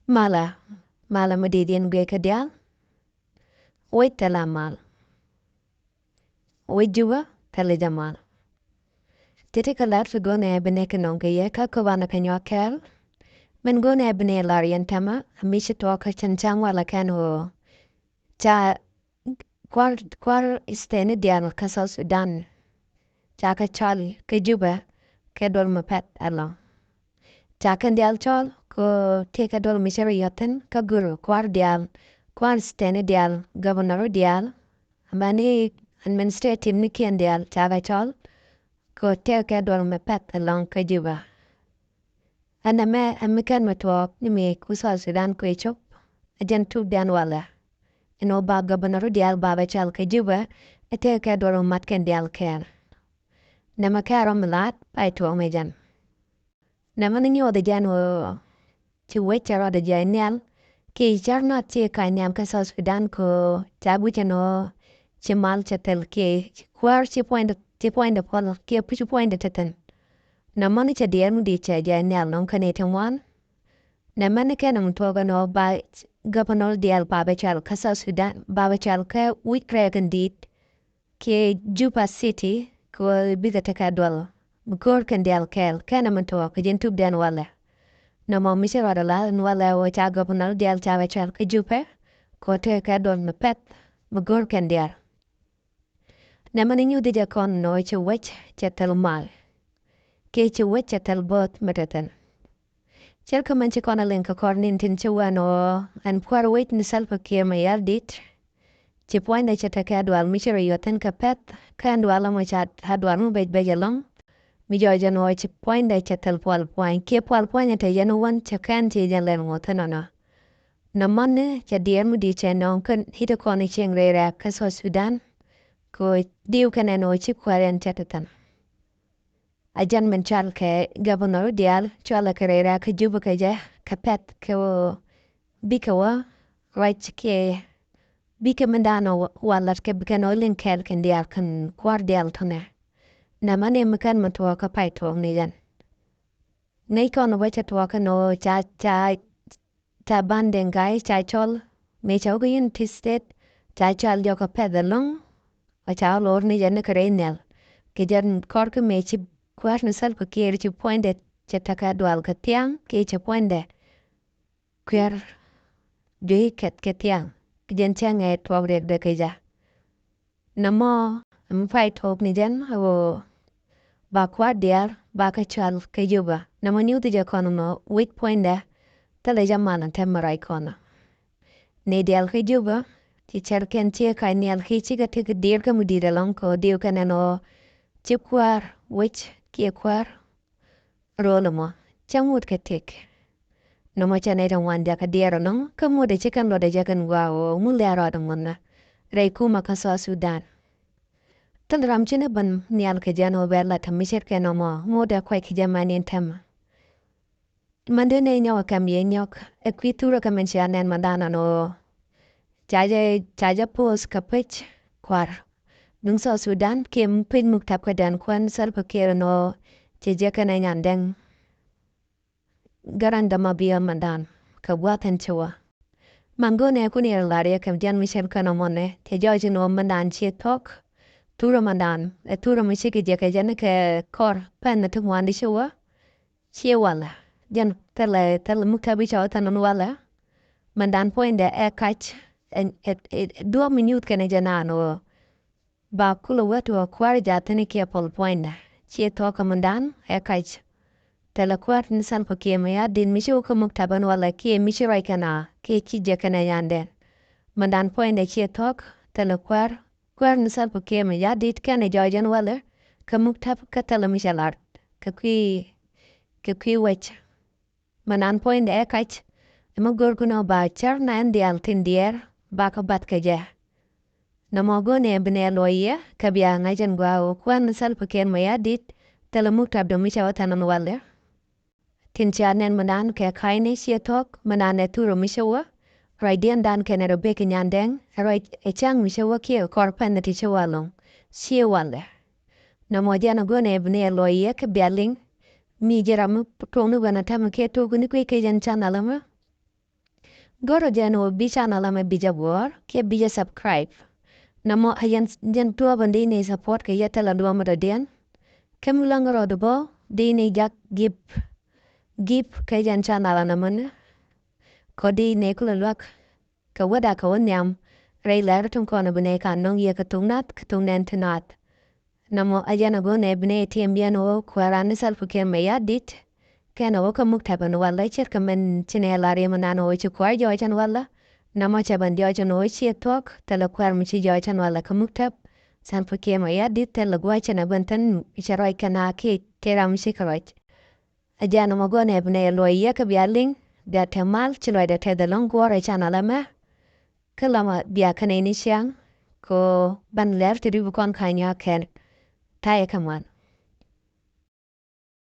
Mala madidin gwe kadial. Wait tala mal. Wait juba tala jamal. Titi kalat fi gone ebene kanonga ye ka kawana kanyo kel. Men gone ebene larian tama. Amisha toka chanchang wala kano. Cha kwar istene dial kasal Sudan. Cha ka chal ka juba ka dol mapet along. Cha kan dial chal ko teka dol mishari yoten ka guru kwar dial. Kwar istene dial governor dial. Amani administrative ni kien dial cha ka chal. Ko teka dol mapet along ka juba. Ana me amikan matwak ni me kusal Sudan ko echop. Ajan tub dian wala. Ino ba governor dial baba chal ka juba. Ete ka dol matken dial ken. Nama karo milat pai tuang me jan. Nama ninyo de jan wo chi wecharo de jan nial. Ki jar na ti ka niam ka South Sudan ko tabu chano chi mal chatel ki kwar chi point pol ki puchu point teten. Nama ni cha dier mu di cha jan nial non kanete wan. Nama ni kenam toga no ba governor dial baba chal ka South Sudan baba chal ka wik regan dit ki Juba City ko biga taka dwal. Mukor kan dial kel kana manto ka jentub den wala. No mo misha wala la wala wo cha governor dial cha chal ka jupe ko te ka dwal mapet mugor kan dial. Namani nyu de kon no cha wech cha tel mal. Ke cha wech cha tel bot matatan. Chel ka man cha kona len ka kornin tin cha wano an kwar wait ni salpa kia mayal dit. Ci poinde ca taka dwal mishira yoten ka pet kan dwala mo cha hadwal mo bej bejalong mi joja no ci poinde ca tel pol poin ke pol poin ta yeno wan ca kan ti jan len mo tanana na manne ca dier mu di ca no kan hita ko ni cheng re ra ka so Sudan ko diu kan no ci kwaren ca tan ajan men chal ke governor dial chala kare ra ka juba ka ja ka pet ko bikawa right ke Bika mandano walat ke bikano lin kel kan dial kan kwar dial tone. Na mane makan matwa ka pai tong ni jan. Nei kono wacha twaka no cha banden gai cha chol. Me cha uga yin tistet cha chal yo ka pedalong. A cha lor ni jan kare nel. Ke jan korka me chi kwar na sal pa kier chi poinde cha taka dual ka tiang ke cha poinde. Kwer jui ket ke tiang. Jen tiang e tuwag rek de keja. Namo mpay top ni jen o ba kwa diar ba ka chal ke juba. Namo niu tija kono no wait point de tala jamanan temarai kono. Ne dial ke juba ti chal ken tia kai nial ki chiga tika dir ka mudira long ko diu ka nano chip kwar wich kia kwar rolo mo chamut ke tik. No mo cha neta wanda ka diero no ka mo de chikan lo de jakan wa o mu le ro de mona rei kuma ka so Sudan tan ram chine ban nial ke jano bella ta misher ke no mo da kwai ke jamani tem mande ne nyawa kam ye nyok e kwitura ka men chanen mandana no chaja pos ka pech kwar nung so Sudan kim pin muktap ka dan kwan sal pa kero no che jakan ay nyandeng garanda mabia mandan ka watan chewa mangone kuni laria kam jan mishen kana mone te joji no mandan chi tok tura mandan e tura mishiki jeka jan ke kor pen na tung wandi chewa chi wala jan tele muktabi chawa tanan wala mandan poinde e kach dua minute kene janano ba kula watu kwar jatani ke pol poinde chi tok mandan e kach tala kwat ni san pa kie maya din mishu ka muktaban wala kie mishu rai kana kie kije kana yande mandan poinde kie tok tala kwar ni san pa kie maya dit kana jojan wala ka muktab ka tala mishalar ka kwi wech mandan poinde e kach ema gorguno ba char na andi altin dier ba ka bat ka je na mogone bne loye ka biya ngajan gwa o kwar ni san pa kie maya dit tala muktab do mishawatanan wala Tinchanen manan ke kaini sietok manan eturo mishawa raidian dan kenero beke nyandeng right echang mishawa kia korpan na tichawalong siewale na mojana gone bne loye ke belling mi jeramu tonu gana tamu ke to guni ke jan chanalama Goro jano bicha na lama bija war, kia bija subscribe. Namo ayan jan tua bandini support ke yata la dua madadian. Kemulang rodobo, dini jak gip ke jan channel naman. Kodi ne kula luak ka wada ka wanyam. Ray ler tung kona bune ka nong ye katung nen tenat. Namo ayan ago ne bune tiambian o kwarani salpukin mayadit. Kena woka muktaban wala cher men chine lari manano oichu kwar joichan wala. Namo chaban joichan oichi etok tala kwar michi joichan wala ka muktab. San pukia mayadit tala guaichan abantan isharoi kana ki tera michi karoich. Ajana mago ne bune loi yaka bialing. Dia temal chiloi da te dalong guare chan alama. Kalama bia kaneni siang. Ko ban ler tiri bukon kanya ken. Taya kaman.